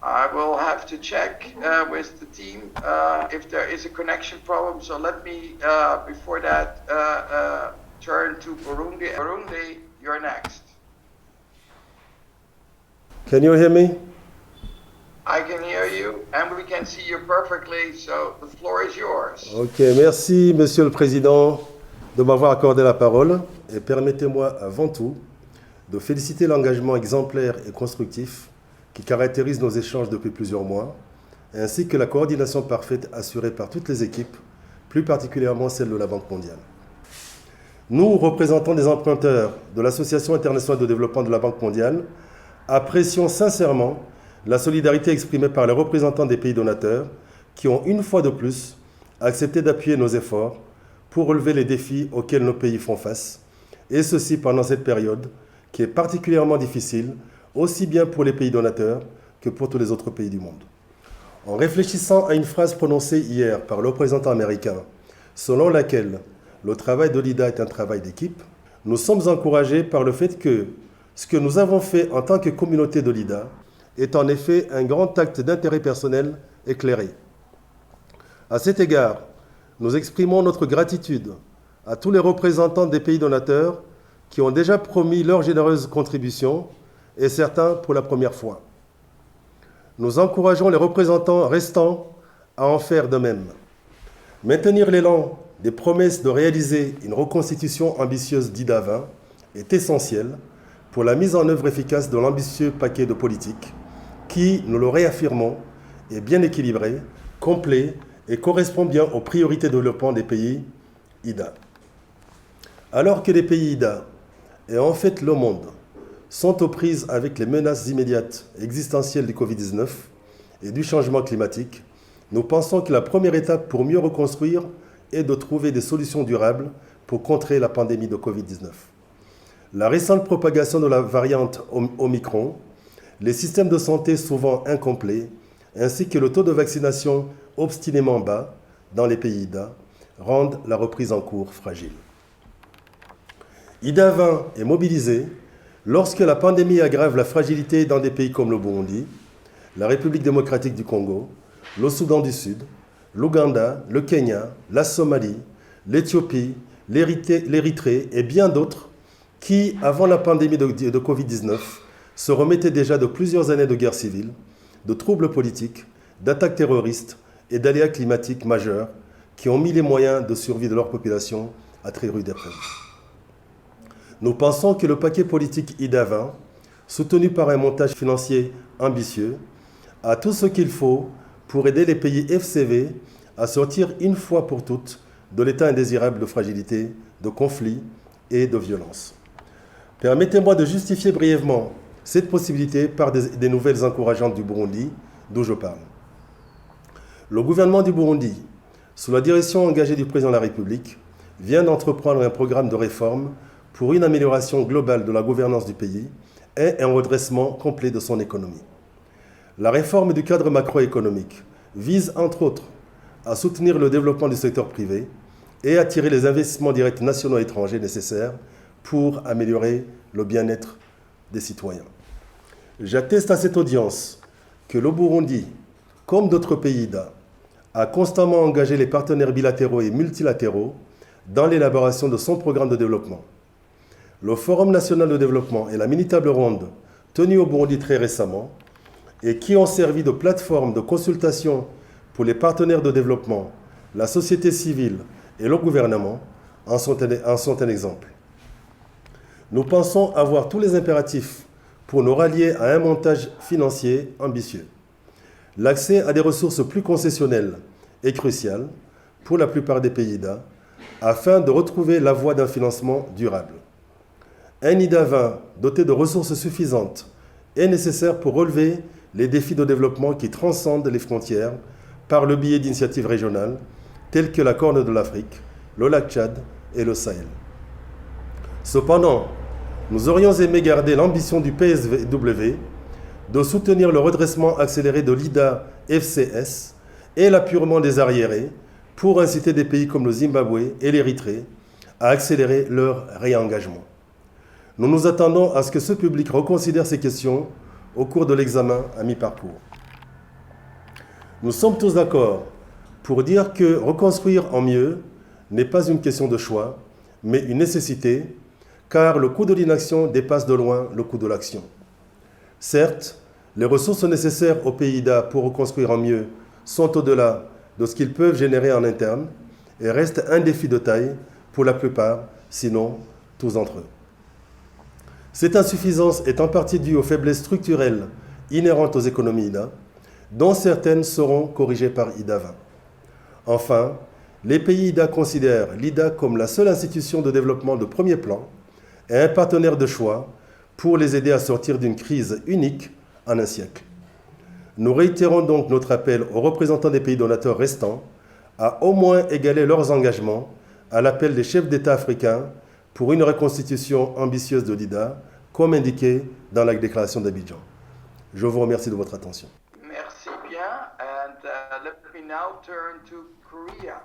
I will have to check with the team if there is a connection problem. So let me, before that, turn to Burundi. Burundi, you're next. Can you hear me? I can hear you and we can see you perfectly, so the floor is yours. Ok, merci Monsieur le Président de m'avoir accordé la parole et permettez-moi avant tout de féliciter l'engagement exemplaire et constructif qui caractérise nos échanges depuis plusieurs mois, ainsi que la coordination parfaite assurée par toutes les équipes, plus particulièrement celle de la Banque mondiale. Nous, représentants des emprunteurs de l'Association internationale de développement de la Banque mondiale, apprécions sincèrement la solidarité exprimée par les représentants des pays donateurs qui ont une fois de plus accepté d'appuyer nos efforts pour relever les défis auxquels nos pays font face, et ceci pendant cette période qui est particulièrement difficile, aussi bien pour les pays donateurs que pour tous les autres pays du monde. En réfléchissant à une phrase prononcée hier par le représentant américain, selon laquelle le travail de l'IDA est un travail d'équipe, nous sommes encouragés par le fait que ce que nous avons fait en tant que communauté de l'IDA est en effet un grand acte d'intérêt personnel éclairé. À cet égard, nous exprimons notre gratitude à tous les représentants des pays donateurs qui ont déjà promis leur généreuse contribution et certains pour la première fois. Nous encourageons les représentants restants à en faire de même. Maintenir l'élan des promesses de réaliser une reconstitution ambitieuse d'IDA 20 est essentiel pour la mise en œuvre efficace de l'ambitieux paquet de politiques qui, nous le réaffirmons, est bien équilibré, complet et correspond bien aux priorités de développement des pays IDA. Alors que les pays IDA, et en fait le monde, sont aux prises avec les menaces immédiates et existentielles du Covid-19 et du changement climatique, nous pensons que la première étape pour mieux reconstruire est de trouver des solutions durables pour contrer la pandémie de Covid-19. La récente propagation de la variante Omicron, les systèmes de santé souvent incomplets, ainsi que le taux de vaccination obstinément bas dans les pays IDA, rendent la reprise en cours fragile. IDA 20 est mobilisé lorsque la pandémie aggrave la fragilité dans des pays comme le Burundi, la République démocratique du Congo, le Soudan du Sud, l'Ouganda, le Kenya, la Somalie, l'Éthiopie, l'Érythrée et bien d'autres qui, avant la pandémie de Covid-19, se remettaient déjà de plusieurs années de guerre civile, de troubles politiques, d'attaques terroristes et d'aléas climatiques majeurs qui ont mis les moyens de survie de leur population à très rude épreuve. Nous pensons que le paquet politique IDA 20, soutenu par un montage financier ambitieux, a tout ce qu'il faut pour aider les pays FCV à sortir une fois pour toutes de l'état indésirable de fragilité, de conflit et de violence. Permettez-moi de justifier brièvement cette possibilité par des nouvelles encourageantes du Burundi, d'où je parle. Le gouvernement du Burundi, sous la direction engagée du président de la République, vient d'entreprendre un programme de réforme pour une amélioration globale de la gouvernance du pays et un redressement complet de son économie. La réforme du cadre macroéconomique vise, entre autres, à soutenir le développement du secteur privé et attirer les investissements directs nationaux et étrangers nécessaires pour améliorer le bien-être des citoyens. J'atteste à cette audience que le Burundi, comme d'autres pays IDA, a constamment engagé les partenaires bilatéraux et multilatéraux dans l'élaboration de son programme de développement. Le Forum national de développement et la mini-table ronde tenue au Burundi très récemment et qui ont servi de plateforme de consultation pour les partenaires de développement, la société civile et le gouvernement en sont un exemple. Nous pensons avoir tous les impératifs pour nous rallier à un montage financier ambitieux. L'accès à des ressources plus concessionnelles est crucial pour la plupart des pays IDA afin de retrouver la voie d'un financement durable. Un IDA 20 doté de ressources suffisantes est nécessaire pour relever les défis de développement qui transcendent les frontières par le biais d'initiatives régionales telles que la Corne de l'Afrique, le lac Tchad et le Sahel. Cependant, nous aurions aimé garder l'ambition du PSW de soutenir le redressement accéléré de l'IDA FCS et l'appurement des arriérés pour inciter des pays comme le Zimbabwe et l'Érythrée à accélérer leur réengagement. Nous nous attendons à ce que ce public reconsidère ces questions au cours de l'examen à mi-parcours. Nous sommes tous d'accord pour dire que reconstruire en mieux n'est pas une question de choix, mais une nécessité, car le coût de l'inaction dépasse de loin le coût de l'action. Certes, les ressources nécessaires aux pays d'A pour reconstruire en mieux sont au-delà de ce qu'ils peuvent générer en interne et restent un défi de taille pour la plupart, sinon tous d'entre eux. Cette insuffisance est en partie due aux faiblesses structurelles inhérentes aux économies IDA, dont certaines seront corrigées par IDA 20. Enfin, les pays IDA considèrent l'IDA comme la seule institution de développement de premier plan et un partenaire de choix pour les aider à sortir d'une crise unique en un siècle. Nous réitérons donc notre appel aux représentants des pays donateurs restants à au moins égaler leurs engagements à l'appel des chefs d'État africains pour une reconstitution ambitieuse de l'IDA, comme indiqué dans la déclaration d'Abidjan. Je vous remercie de votre attention. Merci bien. And let me now turn to Korea.